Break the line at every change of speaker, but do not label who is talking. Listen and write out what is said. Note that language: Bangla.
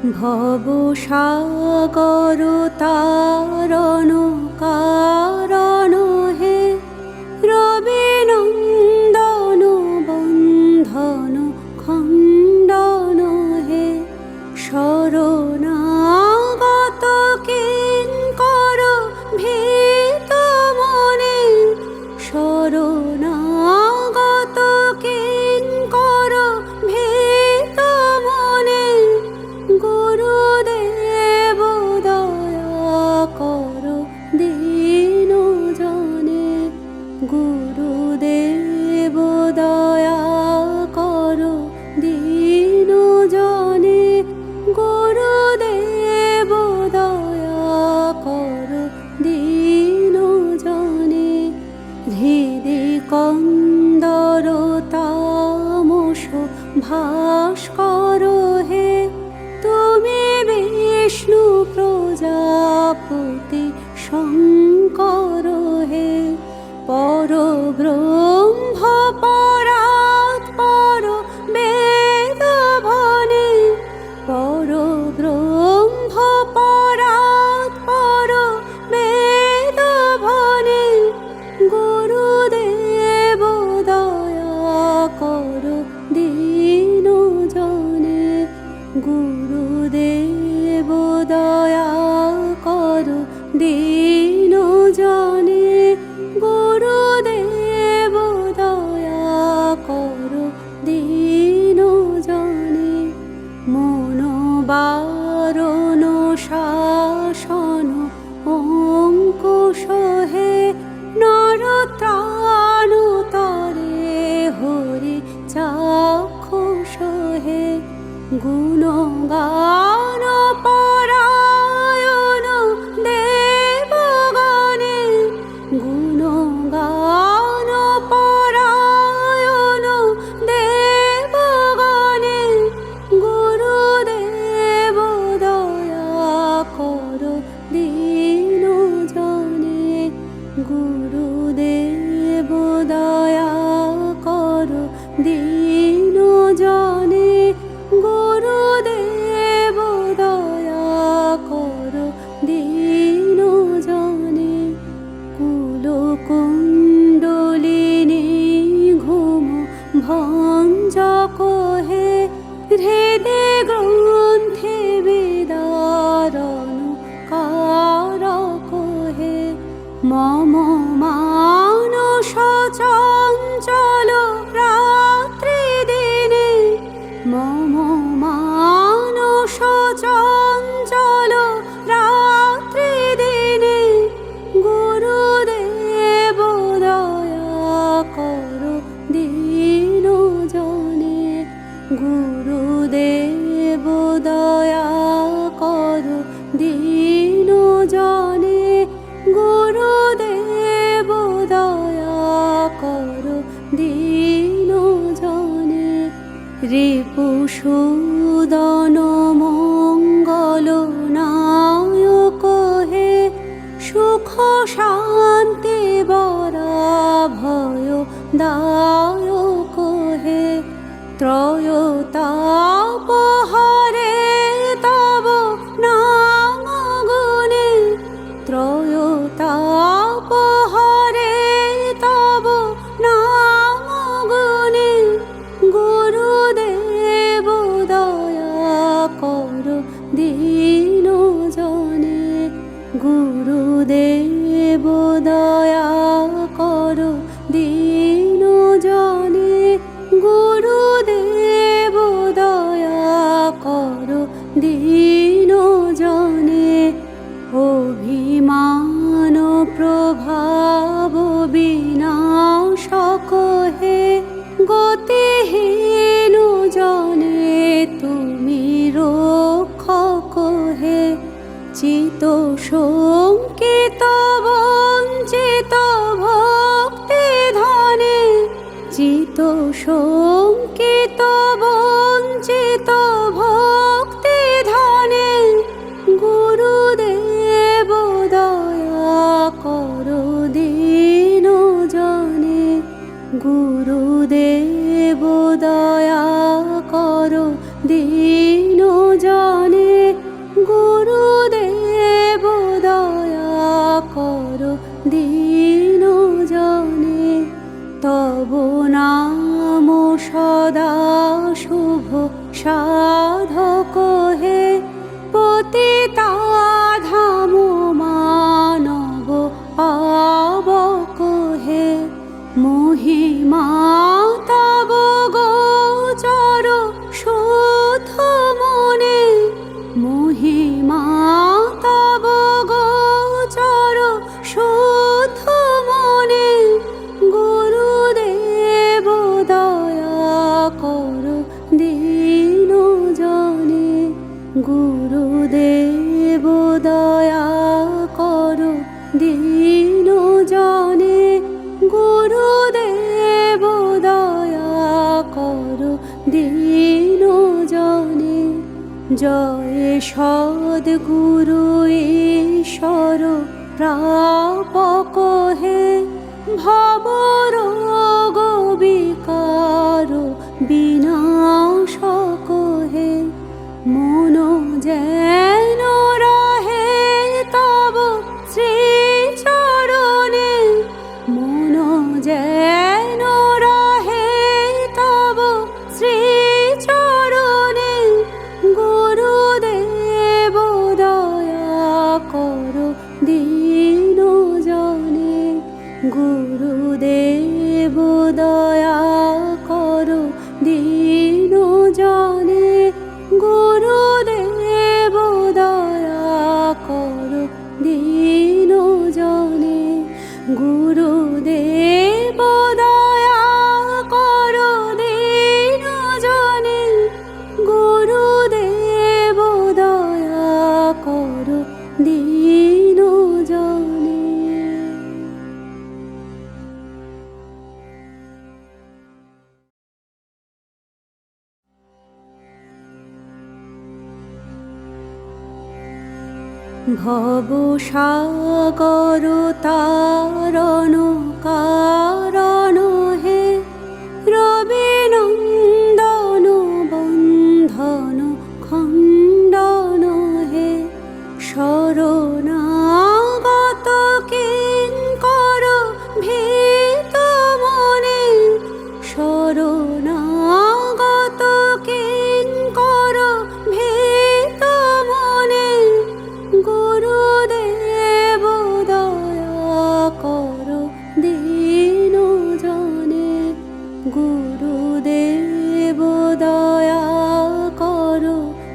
ভবসাগর তারণ কারণ হে, রবি নন্দন বন্ধন খণ্ডন হে, শরণাগত কিঙ্কর ভীত মনে, শরণাগত কিঙ্কর ভীত মনে, গুরুদেব দয়া কর দীন জনে, গুরুদেব দয়া কর দীন জনে, গুরুদেব দয়া কর দীন জনে। হৃদি কন্দর তামস ভাস্কর হে, তুমি বিষ্ণু প্রজাপতি শঙ্কর হে, পরব্রহ্ম পরাৎপর বেদভনে, পরব্রহ্ম পরাৎপর বেদভনে, গুরুদেব দয়া কর দীন জনে, গুরুদেব দয়া কর দীন জনে, গুরুদেব দয়া কর দীন জনে। মনোবারণ শাসন অঙ্কুশ হে, নরত্রাণ তরে হরি চাক্ষুষ হে, গুণগান পরায়ণ দেবগণে, গুণগান পরায়ণ দেবগণে, গুরুদেব দয়া কর দীন জনে, গুরুদেব দয়া কর দীন জনে, গুরুদেব দয়া কর দীন জনে। কুলকুণ্ডলিনী ঘুম ভঞ্জক হে, হৃদে গ্রন্থে বিদারণ কারক হে, মম মানস চঞ্চল রাত্রি দিনে, মম মানস চঞ্চল রাত্রি দিনে, গুরুদেব দয়া কর দীন জনে, গুরুদেব দয়া কর দীন জনে, গুরুদেব দয়া কর দীন জনে। রিপুসূদন মঙ্গল নায়ক হে, সুখ শান্তি বরাভয় দায়ক হে, ত্রয়োতাপ হরে তব নাম গুণে, ত্রয়োতাপ হরে তব নাম গুণে, গুরুদেব দয়া কর দীন জনে, গুরুদেব দয়া কর দীন জনে, গুরুদেব দয়া কর দীন জনে। অভিমান প্রভাব বিনাশক হে, গতিহীন জনে তুমি রক্ষক হে, চিত শঙ্কিত বঞ্চিত ভক্তি ধনে, চিত শঙ্কিত বঞ্চিত ভক্তি ধনে, গুরুদেব দয়া কর দীন জনে, গুরুদেব দয়া কর দীন জনে। তব নাম সদা শুভ সাধক হে পতিতা ধাম মানব পাবক হে মহিমা তব গোচর শুদ্ধ মনে মহিমা তব গোচর শুদ্ধ মনে গুরুদেব দয়া কর দীন জনে গুরুদেব দয়া কর দীন জনে গুরুদেব দয়া কর দীন জনে জয় সদ্গুরু ঈশ্বর প্রাপক হে ভব রোগ বিকার বিনাশক হে মন যেন রহে তব শ্রীচরণে মন যেন রহে তব শ্রীচরণে গুরুদেব দয়া কর দীন জনে গুরুদেব দয়া কর দীন জনে গুরুদেব দয়া কর দীন জনে গুরুদেব দয়া কর দীন জনে গুরুদেব দয়া কর দীন জনে। ভব সাগর তারণ কারণ হে রবি নন্দন বন্ধন খণ্ডন হে শরণাগত কিঙ্কর ভীত মনে শরণাগত কিঙ্কর ভীত মনে গুরুদেব দয়া কর দীন জনে গুরুদেব